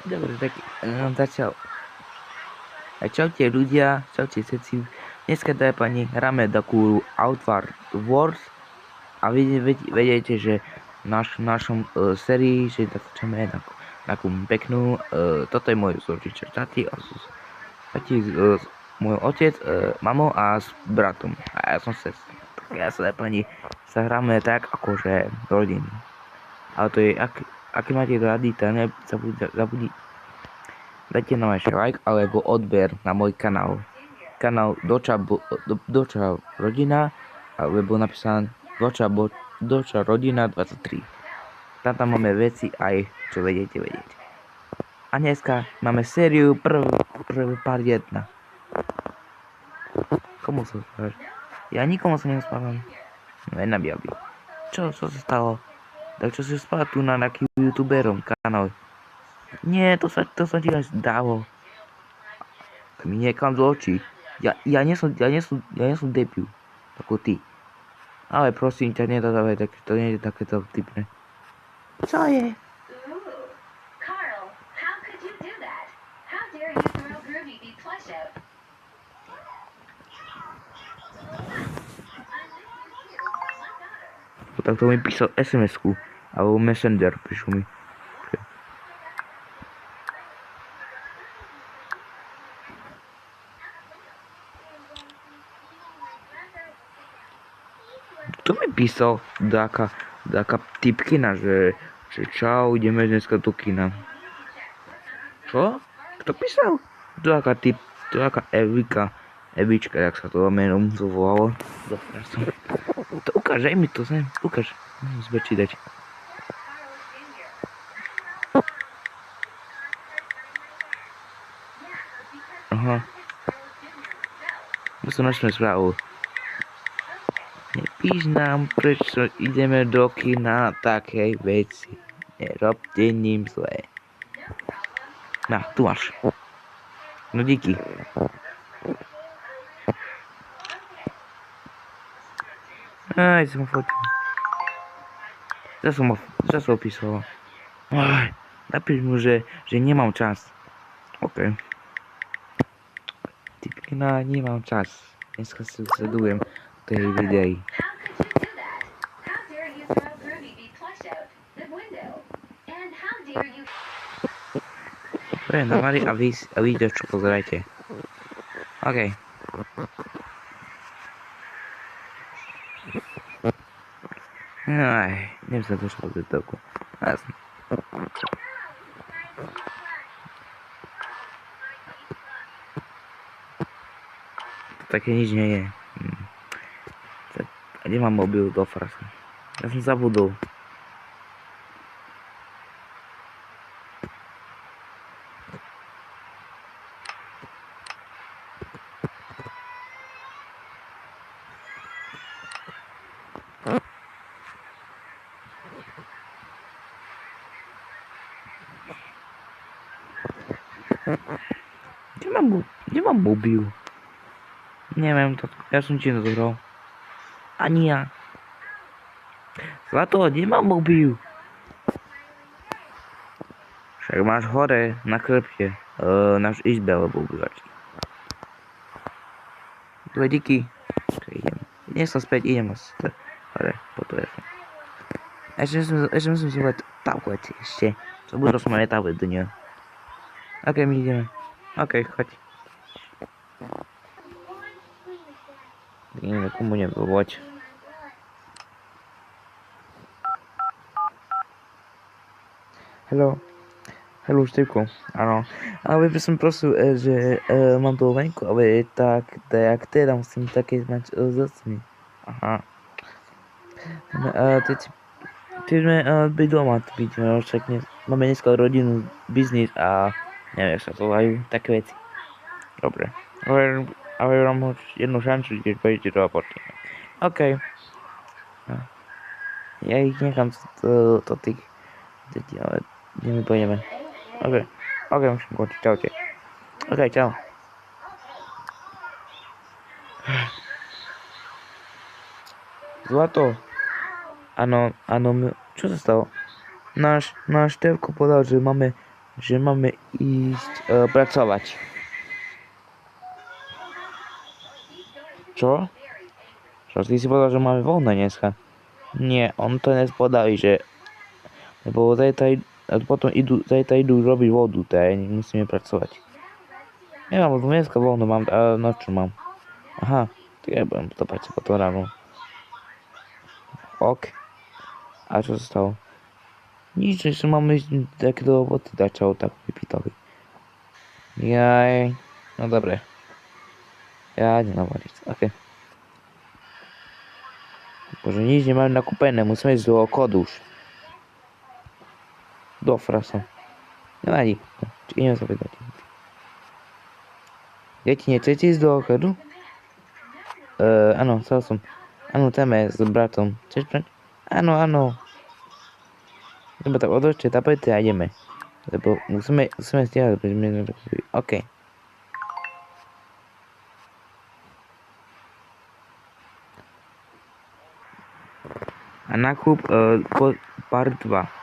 Dobre, tak začal. Čaute ľudia, čaute všetci. Dneska pani hráme takú Outward Wars a vedete, že v našom sérii, že začneme takú peknú, toto je môj rodič tati, môj otec, mamo a s bratom a ja som sestra. Ja sa pani sa hráme tak akože rodiny. Ale to je, aký máte rady, tak zabudí. Dajte nám ešte like alebo odber na môj kanál. Kanál Doča rodina, alebo napísané Doča rodina 23. Tam máme veci aj, čo vedete vedieť. A dneska máme sériu prvý part 1. Komu sa spávaš? Ja nikomu sa nespávam. No nenabiabi. Čo sa stalo? Tak čo si spáva tu na takým youtuberom kanál? Nie, to sa ti až dalo. To mi niekam do očí. Ja nie som debil. Ako ty. Ale prosím ťa, nedávaj to nie je takéto typné. Co je? Tak to mi písal SMS-ku. Alebo Messenger píšu mi. Kto mi písal dáka typkina, že čau, ideme dneska do kina. Čo? Kto písal? Dáka Evička, jak sa to menom volalo. To ukáž, aj mi to sem, ukáž. Musíme čítať. Aha. Musím našli správu. Nepíš nám, prečo ideme do kina takej veci. Nerobte ním zlé. Na, tu máš. No díky. Aj, som fotil. Zase opísal. Aj, napíš mu, že nemám čas. OK. Typkina, nemám čas. Dneska si sledujem tej videi. Dobre, navali a vy čo pozerajte. OK. Aj, neviem sa došlo do toku. Jasne. To také nič nie je. A kde mám mobil do frasa? Ja som zabudol. Kde mám mobil? Neviem, ja som ti nedohral. Ani ja. Zlato, kde mám mobil? Však máš hore, na krpte. Náš izbe, alebo obývačky. Dve díky. Idem sa späť, idem hore, po telefón. Ešte musím si hovať tablet ešte. Zabudol som aj tablet do neho. OK, my ideme. OK, choď. Ideme komu nevolať. Hello, Števko, áno. Ale by som prosil, že mám to venku, ale tak teda musím také mať zacmi. Aha. Teď sme byť doma, však máme dneska rodinu, biznis a neviem, sa to dajú také veci. Dobre. Ale mám jednu šancu, keď pôjdete do aborty. OK. Ja ich nechám to tých detí, ale kde my pôjdeme. OK, musím končiť, čaute. OK, čau. Zlato. Áno, čo sa stalo? Náš Števko povedal, že máme że mamy iść pracować. Co? Čo ty si povedal, že máme voľné dneska? Nie, on to nespodali, že... Lebo zajtra idú robiť vodu, tak musíme pracovať. Nemám dneska voľno, mám, nočnú mám. Aha, tak ja budem to pracovať potom ráno. Ok. A čo sa stalo? Nič, že máme ísť také do roboty, začalo tak vypýtali. Jaj, no dobre. Ja idem navariť, ok. Bože, nič nemám nakúpené, musíme ísť do obchodu už. Do frasa. Nevadí, ideme sa vydať. Deti, nechcete ísť do obchodu? Áno, chcel som. Áno, téme s bratom. Chceš brať? Áno. Dobre, tak odložte tapety a ideme. Lebo musíme stiahať, pretože my sme takúpi. OK. A nákup part 2.